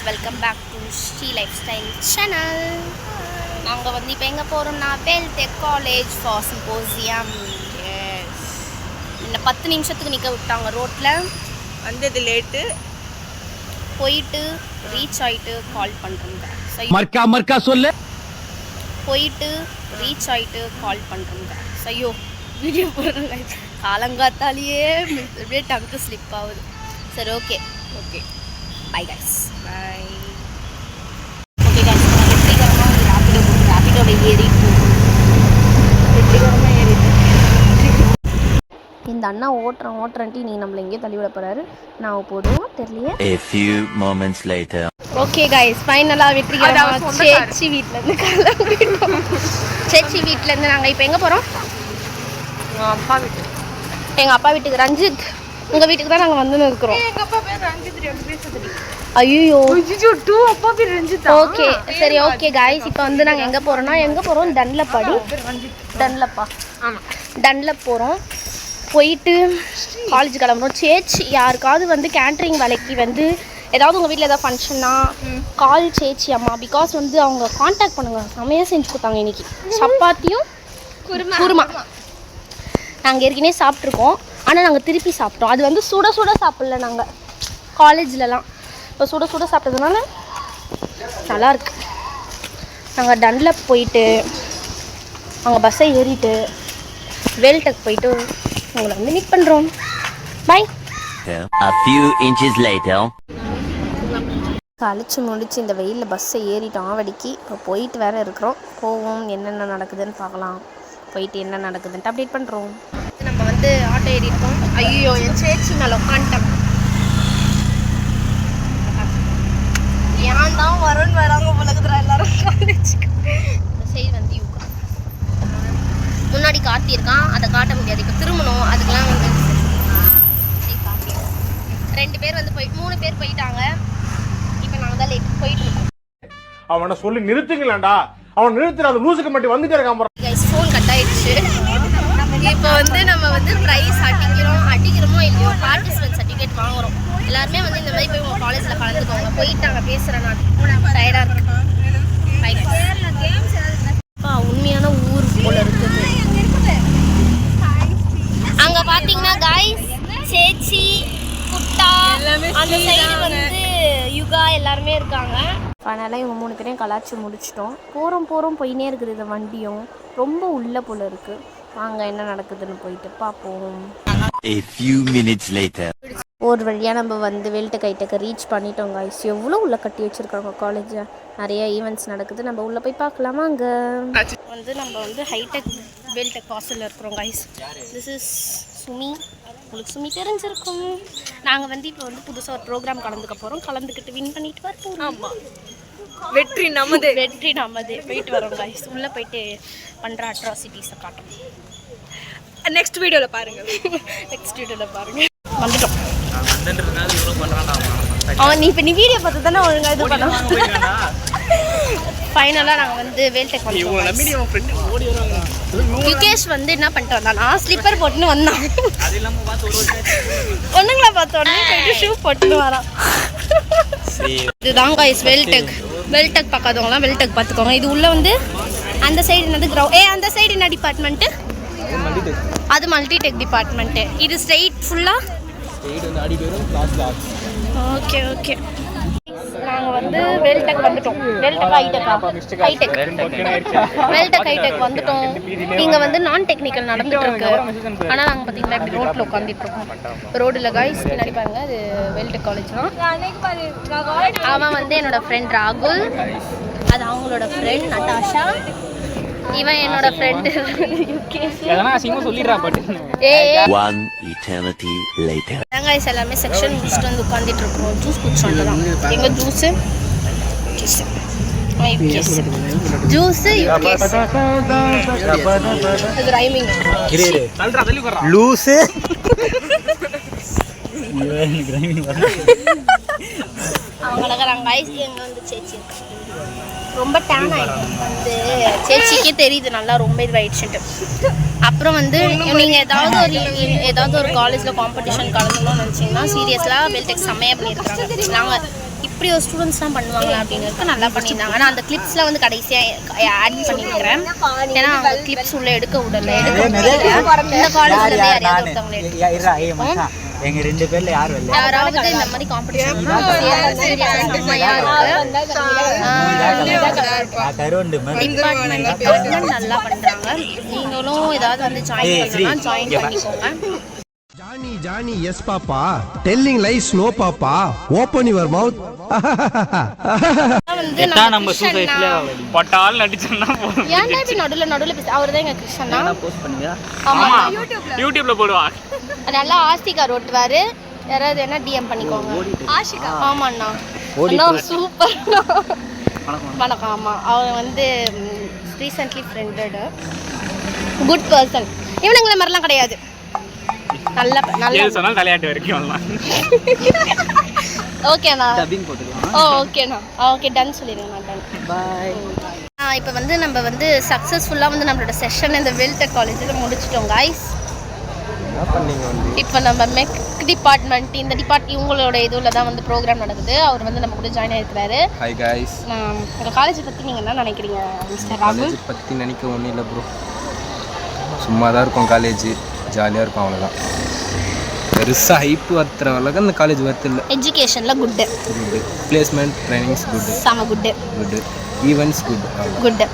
Welcome back to Sri lifestyle channel. நாங்கள் வந்து இப்போ எங்கே போகிறோம்னா வேல்டெக் காலேஜ் ஃபார் சிம்போசியம். இன்னும் 10 நிமிஷத்துக்கு நிற்க விட்டாங்க ரோட்டில். வந்தது லேட்டு, போயிட்டு ரீச் ஆகிட்டு கால் பண்ணுறோங்க. மர்க்கா சொல்லு. போயிட்டு ரீச் ஆகிட்டு கால் பண்ணுறோங்க. ஐயோ வீடியோ போடுறேன், காலங்காத்தாலேயே அப்படியே டங்கு ஸ்லிப் ஆகுது. சரி okay bye guys, bye. Okay guys, வெற்றிகரமாக வந்து ரேபிடோவில் ஏறிட்டு இந்த அண்ணா ஓட்டுறன்ட்டு நீ நம்மளை எங்கேயோ தள்ளி விட போறாரு. நான் போடுவோம் தெரியலையே. A few moments later. Okay guys, ஃபைனலாக வெற்றிகரமாக சேச்சி வீட்டிலேருந்து கிளம்பிட்டோம். சேச்சி வீட்டிலேருந்து நாங்கள் இப்போ எங்கே போகிறோம்? அப்பா வீட்டு, எங்கள் அப்பா வீட்டுக்கு. ரஞ்சித், உங்கள் வீட்டுக்கு தான் நாங்கள் வந்து இருக்கிறோம். எங்க அப்பா பேர் ரஞ்சித். ஐயோ அப்பா பேர் ரஞ்சித். ஓகே சரி ஓகே கைஸ், இப்போ வந்து நாங்கள் எங்கே போகிறோம்? டன்லப்பாடி. டன்லப்பா, ஆமாம், டன்லப் போகிறோம். போயிட்டு காலேஜ் கிளம்புறோம். சேச்சி யாருக்காவது வந்து கேட்ரிங் வேலைக்கு வந்து ஏதாவது உங்கள் வீட்டில் ஏதாவது ஃபங்க்ஷன்னா கால் சேச்சி அம்மா. பிகாஸ் வந்து அவங்க காண்டாக்ட் பண்ணுங்க, செமையாக செஞ்சு கொடுத்தாங்க இன்னைக்கு. சப்பாத்தியும் குருமா நாங்கள் ஏற்கனவே சாப்பிட்ருக்கோம், ஆனால் நாங்கள் திருப்பி சாப்பிட்டோம். அது வந்து சுட சாப்பிடல நாங்கள் காலேஜ்லலாம். இப்போ சுட சாப்பிட்டதுனால நல்லாயிருக்கு. நாங்கள் டன்லப் போயிட்டு அங்கே பஸ்ஸை ஏறிட்டு வேல்டெக் போயிட்டு உங்களை வந்து மீட் பண்ணுறோம். By. A few inches later. கழிச்சு முடிச்சு இந்த வெயிலில் பஸ்ஸை ஏறிட்டோம் ஆவடிக்கு. இப்போ போயிட்டு வேற இருக்கிறோம். போவோம், என்னென்ன நடக்குதுன்னு பார்க்கலாம். போயிட்டு என்ன நடக்குதுன்ட்டு அப்டேட் பண்ணுறோம். நம்ம வந்து ஆட்டோ ஏறிட்டோம். ஐயோ என் சேச்சி மேலே உட்காந்துட்டேன். ஏன் தான் வரும்னு வராங்க பழகுதுரா எல்லாரும் காலேஜுக்கு. இந்த சைடு வந்து யூகா, முன்னாடி கார்த்தி இருக்கான், அதை காட்ட முடியாது. இப்போ திரும்பணும், அதுக்கெல்லாம் வந்து கார்த்தி 2 பேர் வந்து 3 பேர் போயிட்டாங்க. இப்போ நாங்கள் தான் லேட் போயிட்டு இருக்கோம். அவனை சொல்லி நிறுத்துங்களேன்டா, அவன் நிறுத்துற அந்த லூசுக்கு மட்டும் வந்துட்டே இருக்கான். கைஸ் ஃபோன் கட் ஆயிடுச்சு. இப்போ வந்து நம்ம வந்து ப்ரைஸ் அடிக்கிறோமோ இல்லையோ பார்ட்டிசிபேட் சர்டிஃபிகேட் வாங்குறோம். எல்லாருமே வந்து இந்த மாதிரி போய் உங்கள் காலேஜில் கலந்துக்கோங்க. போயிட்டு அங்கே பேசுகிறேன், நான் டயர்டாக இருக்கு. உண்மையான ஊர் போல இருக்குது. அங்கே பார்த்தீங்கன்னா கைஸ் சேச்சி குட்டா அந்த சைடு வந்து யுகா எல்லாருமே இருக்காங்க. ஃபைனலாக இவங்க 3 பேரையும் கலாச்சி முடிச்சிட்டோம். போகிறோம் போயினே இருக்குது. இந்த வண்டியும் ரொம்ப உள்ள போல இருக்குது. வாங்க என்ன நடக்குதுன்னு போயிட்டு பார்ப்போம். A few minutes later. ஒரு வழியாக நம்ம வந்து வேல்டெக் ஐடெக்கை ரீச் பண்ணிட்டோம் கைஸ். எவ்வளோ உள்ளே கட்டி வச்சுருக்காங்க காலேஜை. நிறைய ஈவெண்ட்ஸ் நடக்குது, நம்ம உள்ளே போய் பார்க்கலாமா? அங்கே வந்து நம்ம வந்து ஹைடெக் வேல்டெக் ஹாஸ்டலில் இருக்கிறோம் கைஸ். This is Sumi. உங்களுக்கு சுமி தெரிஞ்சிருக்கும். நாங்கள் வந்து இப்போ வந்து புதுசாக ஒரு ப்ரோக்ராம் கலந்துக்க போகிறோம். கலந்துக்கிட்டு வின் பண்ணிட்டு வரோம். ஆமாம், வெற்றி நமது. போயிட்டு வரோம் கைஸ். உள்ளே போயிட்டு பண்ணுற அட்ராசிட்டிஸை காட்டும். நெக்ஸ்ட் வீடியோவில் பாருங்கள். வந்துட்டோம். நீ வீடியோ பார்த்து தானே ஒழுங்காக இது பண்ண. ஃபைனலாக நாங்கள் வந்து வேல்டெக் வந்தோம். யுகேஷ் வந்து என்ன பண்ணிட்டு வந்தான், நான் ஸ்லிப்பர் போட்டுன்னு வந்தான். பொண்ணுங்களா பார்த்த உடனே போயிட்டு ஷூ போட்டுன்னு வரான். இதுதான் கைஸ் வேல்டெக் பார்க்காதவங்களாம் வேல்டெக் பார்த்துக்கோங்க. இது உள்ள வந்து அந்த சைடு என்னது அந்த சைடு என்ன டிபார்ட்மெண்ட்டு? அது மல்டிடெக் டிபார்ட்மெண்ட்டு. இது ஸ்ட்ரெயிட் ஃபுல்லாக. ஓகே நாங்கள் வந்து வேல்டெக் வந்துட்டோம். வேல்டெக் ஹைடெக் வந்துட்டோம். இங்கே வந்து நான் டெக்னிக்கல் நடந்துட்டு இருக்கு. ஆனால் நாங்கள் பார்த்தீங்கன்னா இப்படி ரோட்டில் உட்காந்துட்டு இருக்கோம். ரோடில் கைஸ் பின்னாடி பாருங்க, அது வேல்டெக் காலேஜ் தான். அவன் வந்து என்னோட ஃப்ரெண்ட் ராகுல், அது அவங்களோட ஃப்ரெண்ட் நட்டாஷா, இவன் என்னோட friend Yukesh. One eternity later. Guys எல்லாமே செக்ஷன் முடிச்சுட்டு வந்து உட்காந்துட்டு இருக்கோம். ஜூஸ் குடிச்சோம் தான். எங்கள் ஜூஸு இது ரைமிங் லூஸு. அவங்க நடக்கிறாங்க கைஸ். எங்கே வந்து சேச்சி ரொம்ப டேன் ஆகிடும். வந்து சேச்சிக்கே தெரியுது நல்லா ரொம்ப இதுவாகிடுச்சுட்டு. அப்புறம் வந்து நீங்கள் ஏதாவது ஒரு காலேஜில் காம்படிஷன் கலந்துக்கணும்னு நினச்சிங்கன்னா சீரியஸாக வேல்டெக் செம்மையாக பண்ணியிருக்காங்க. நாங்கள் இப்படி ஒரு ஸ்டூடெண்ட்ஸ்லாம் பண்ணுவாங்களா அப்படின்னு நல்லா பண்ணியிருந்தாங்க. ஆனால் அந்த கிளிப்ஸ்லாம் வந்து கடைசியாக ஆட் பண்ணியிருக்கிறேன். ஏன்னா அந்த கிளிப்ஸ் உள்ள எடுக்க விடல. இந்த காலேஜில் யாரையாவது ஒருத்தவங்களை எடுத்து எங்க 2 பேர்ல யார் வரல? யாராவது இந்த மாதிரி காம்படிஷன் டிபார்ட்மெண்ட் நல்லா பண்றாங்க. நீங்களும் ஏதாவது வந்து ஜாயின் பண்ணலாம், ஜாயின் பண்ணிக்கோங்க. Johnny, yes papa. Telling lies, no papa. Open your mouth. நம்ம சூசைட்ல பட்டால் நடிச்சனா போறோம். ஏன்டா இப்படி நடுவுல பேச? அவர்தான் எங்க கிருஷ்ணனா. போஸ்ட் பண்ணுங்க. ஆமா யூடியூப்ல போடுவா. நல்லா ஆஸ்திகா ஓட்டுவாரு. யாராவது என்ன டிஎம் பண்ணிக்கோங்க. ஆஷிகா. ஆமாண்ணா. அண்ணா சூப்பர். வணக்கம். ஆமா அவர் வந்து ரீசென்ட்லி ஃப்ரெண்டட். Good person. இவனுங்கள மாதிரிலாம் கிடையாது. நல்ல சொன்னா தலையாட்டு வரைக்கும் வரலாம். ஓகேண்ணா. டப்பிங் போட்டுக்கலாம். ஓகேண்ணா. ஓகே டன் சொல்லிடுங்க. நான் டன். பை. இப்போ வந்து நம்ம வந்து சக்ஸஸ்ஃபுல்லாக வந்து நம்மளோட செஷன் இந்த வெல்டெக் காலேஜில் முடிச்சிட்டோம் காய்ஸ். இப்போ நம்ம மெக் டிபார்ட்மெண்ட் இவங்களோட இதுவில் தான் வந்து ப்ரோக்ராம் நடக்குது. அவர் வந்து நம்ம கூட ஜாயின் ஆகிருக்கிறாரு. Hi guys. உங்கள் காலேஜை பற்றி நீங்கள் என்ன நினைக்கிறீங்க மிஸ்டர் ராகுல்? காலேஜ் பற்றி நினைக்க ஒன்றும் இல்லை ப்ரோ. சும்மா தான் இருக்கும் காலேஜ், ஜாலியாக இருக்கும், அவ்வளோதான். பெருசாக ஹைப்பு வர்த்துற அளவுக்கு அந்த காலேஜ் வர்த்து இல்லை. எஜுகேஷனில் குட்டு. Placement trainings good. செம குட்டு. Events good. குட்டு.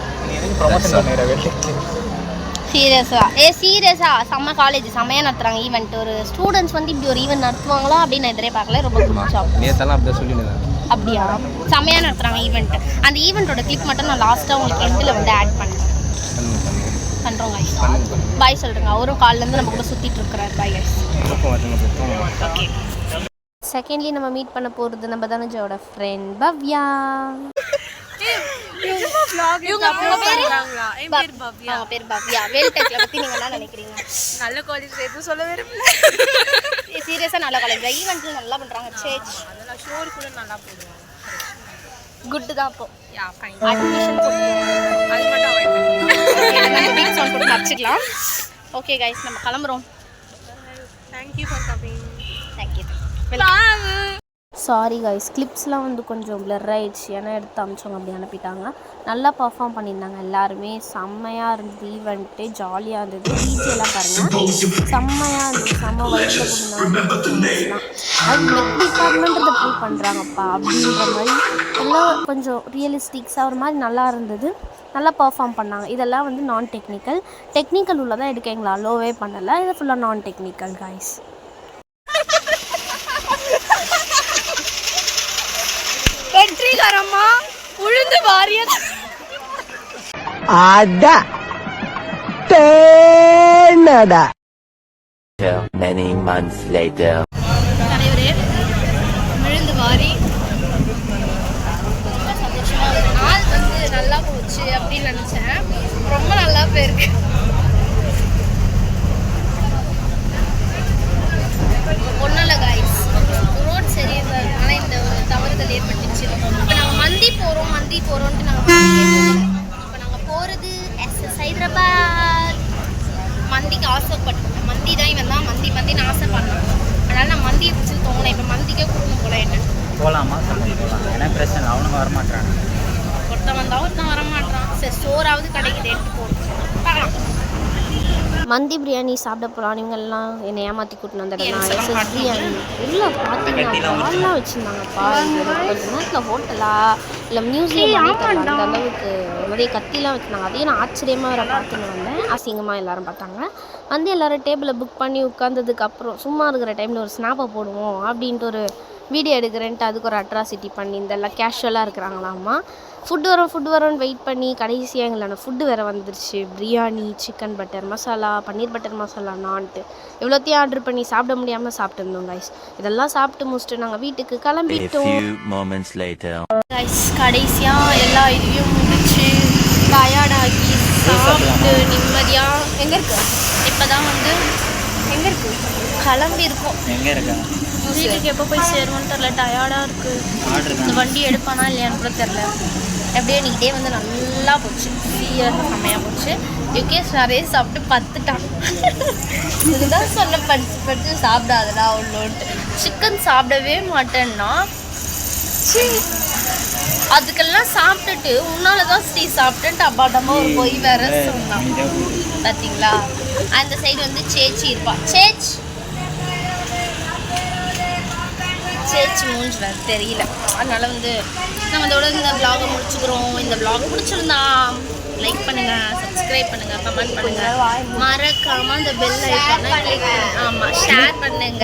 சீரியஸா செம்ம காலேஜ் செம்மையாக நடத்துகிறாங்க ஈவெண்ட். ஒரு ஸ்டூடெண்ட்ஸ் வந்து இப்படி ஒரு ஈவெண்ட் நடத்துவாங்களா அப்படின்னு நான் எதிரே பார்க்கல. ரொம்ப பிடிச்சா நேத்தெல்லாம் அப்படியே சொல்லிடுறேன். அப்படியா? செம்மையாக நடத்துகிறாங்க ஈவெண்ட். அந்த ஈவெண்ட்டோட கிளிப் மட்டும் நான் லாஸ்ட்டாக உங்களுக்கு எண்டில் வந்து ஆட் பண்ணுறேன். பண்ணுறோம் கைஸ். பாய் சொல்கிறேங்க. அவரும் காலிலேருந்து நம்ம கூட சுற்றிட்டு இருக்கிறார். Bye guys. ஓகே. செகண்ட்லி நம்ம மீட் பண்ண போகிறது நம்ம தனுஜோட ஃப்ரெண்ட் பவ்யா. பேர் பவ்யா. வெல்டெக்ல பற்றி நீங்கள் என்ன நினைக்கிறீங்க? நல்ல காலேஜ் எதுவும் சொல்ல விரும்பல. சீரியஸாக நல்ல காலேஜ். ஈவெண்ட்ஸும் நல்லா பண்ணுறாங்க. சேச் அதெல்லாம் ஷோர் கூட நல்லா போடுவாங்க. குட்டு தான். அப்போ ஃபைன். அட்மிஷன் போட்டு அது மட்டும் அவாய்ட் பண்ணி மறைச்சிக்கலாம். ஓகே கைஸ், நம்ம கிளம்புறோம். Thank you for coming. Thank you. Sorry guys, கிளிப்ஸ்லாம் வந்து கொஞ்சம் பிளர் ஆயிடுச்சு. ஏன்னா எடுத்து அமிச்சவங்க அப்படி அனுப்பிட்டாங்க. நல்லா பர்ஃபார்ம் பண்ணியிருந்தாங்க எல்லாருமே. செம்மையாக இருந்தது ஈவெண்ட்டு. ஜாலியாக இருந்தது. டிஜேலாம் பாருங்கள் செம்மையாக இருந்தது. செம்ம வயசில் கொடுத்தாங்க. அது மெக் டிபார்ட்மெண்ட்டை ப்ரூவ் பண்ணுறாங்கப்பா அப்படின்ற மாதிரி எல்லாம் கொஞ்சம் ரியலிஸ்டிக்ஸாக ஒரு மாதிரி நல்லா இருந்தது. நல்லா பர்ஃபார்ம் பண்ணாங்க. இதெல்லாம் வந்து நான் டெக்னிக்கல். டெக்னிக்கல் உள்ளதான் எடுக்க எங்களை அலோவே பண்ணலை. இது ஃபுல்லாக நான் டெக்னிக்கல் கைஸ். வெற்றிகரமா உழுந்து வாரியது. Ada. Tenada. Many months later. தலைவரே விழுந்து வாரி ரொம்ப சந்தோஷமா ஒரு நாள் வந்து நல்லா போச்சு அப்படின்னு நினைச்சேன். ரொம்ப நல்லா போயிருக்கு. ஒன்றும் இல்லை கைஸ், ரோட் சரியில்லைனால இந்த ஒரு தவறுதல் ஏற்பட்டுச்சு. இப்போ நாங்கள் மந்தி போகிறோன்ட்டு நாங்கள் இப்போ நாங்கள் போகிறது SS ஹைதராபாத். மந்திக்கு ஆசைப்பட்டேன். மந்தி தான் இவன் தான் மந்தின்னு ஆசைப்பட்றான். அதனால் நான் மந்தியை பிடிச்சி தோணேன். இப்போ மந்திக்கே கூடணும் போல என்ன போகலாமா? போகலாம். ஏன்னா பிரச்சனை அவனுங்க வரமாட்டான். ஒருத்தன் வந்தால் ஒருத்தன் வரமாட்டான். சரி ஸ்டோராவது கிடைக்குது எடுத்து போகணும். பார்க்கலாம். மந்தி பிரியாணி சாப்பிட போகலாம். இவங்கெல்லாம் என்னை ஏமாற்றி கூட்டின்னு வந்துடலாம். SS பிரியாணி இல்லை பார்த்தீங்கன்னா ஹால்லாம் வச்சுருந்தாங்கப்பா. கொஞ்ச நேரத்தில் ஹோட்டலா இல்லை மியூசியம் அந்த அளவுக்கு நிறைய கத்திலாம் வச்சுருந்தாங்க. அதையும் நான் ஆச்சரியமாக வேறு பார்த்துன்னு வந்தேன். அசிங்கமாக எல்லோரும் பார்த்தாங்க. வந்து எல்லோரும் டேபிளை புக் பண்ணி உட்காந்ததுக்கப்புறம் சும்மா இருக்கிற டைமில் ஒரு ஸ்னாப்பை போடுவோம் அப்படின்ட்டு ஒரு வீடியோ எடுக்கிறேன்ட்டு அதுக்கு ஒரு அட்ராசிட்டி பண்ணி இதெல்லாம் கேஷுவலாக இருக்கிறாங்களாம்மா. ஃபுட்டு வரோன்னு வெயிட் பண்ணி கடைசியாக எங்களான ஃபுட்டு வேறு வந்துருச்சு. பிரியாணி, சிக்கன் பட்டர் மசாலா, பன்னீர் பட்டர் மசாலா, நான்ட்டு இவ்வளோத்தையும் ஆர்டர் பண்ணி சாப்பிட முடியாமல் சாப்பிட்டுருந்தோம் கைஸ். இதெல்லாம் சாப்பிட்டு முடிச்சுட்டு நாங்கள் வீட்டுக்கு கிளம்பிட்டோம் கைஸ். கடைசியாக எல்லா இதுவும் முடிச்சு டயர்டாகி சாப்பிட்டு நிம்மதியாக எங்கே இருக்கு இப்போ தான் வந்து எங்கே இருக்கு கிளம்பி இருக்கோம். எங்கே இருக்கா? வீட்டுக்கு எப்போ போய் சேருவோன்னு தெரில. டயர்டாக இருக்குது. இந்த வண்டி எடுப்பானா இல்லையான்னு கூட தெரில. எப்படியே நீட்டே வந்து நல்லா போச்சு. சீக்கிரம் செம்மையாக போச்சு. யுகேஷ் நிறைய சாப்பிட்டு பத்துட்டான். இதுதான் சொன்ன படித்து சாப்பிடாதடா அவ்வளோன்ட்டு. சிக்கன் சாப்பிடவே மாட்டேன்னா அதுக்கெல்லாம் சாப்பிட்டுட்டு உன்னாலதான் ஸ்ரீ சாப்பிட்டுட்டு அப்பாட்டமா ஒரு பொய் வேற சொன்னான் பாத்தீங்களா. அந்த சைடு வந்து சேச்சி இருப்பா. சேச்சி மூஞ்சி வேற தெரியல. அதனால வந்து நம்ம இதோட இந்த vlog-அ முடிச்சுக்கிறோம். இந்த vlog பிடிச்சிருந்தா லைக் பண்ணுங்க, சப்ஸ்கிரைப் பண்ணுங்க, கமெண்ட் பண்ணுங்க, மறக்காம அந்த பெல் ஐகானை கிளிக் பண்ணுங்க. ஆமா, ஷேர் பண்ணுங்க.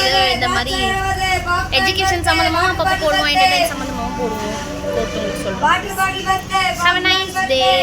இது இந்த மாதிரி எஜுகேஷன் சம்மந்தமாகவும் அப்பப்போ போடுவோம், என்டர்டைன் சம்மந்தமாகவும் போடுவோம். போட்டு சொல்லுவோம். Have a nice day.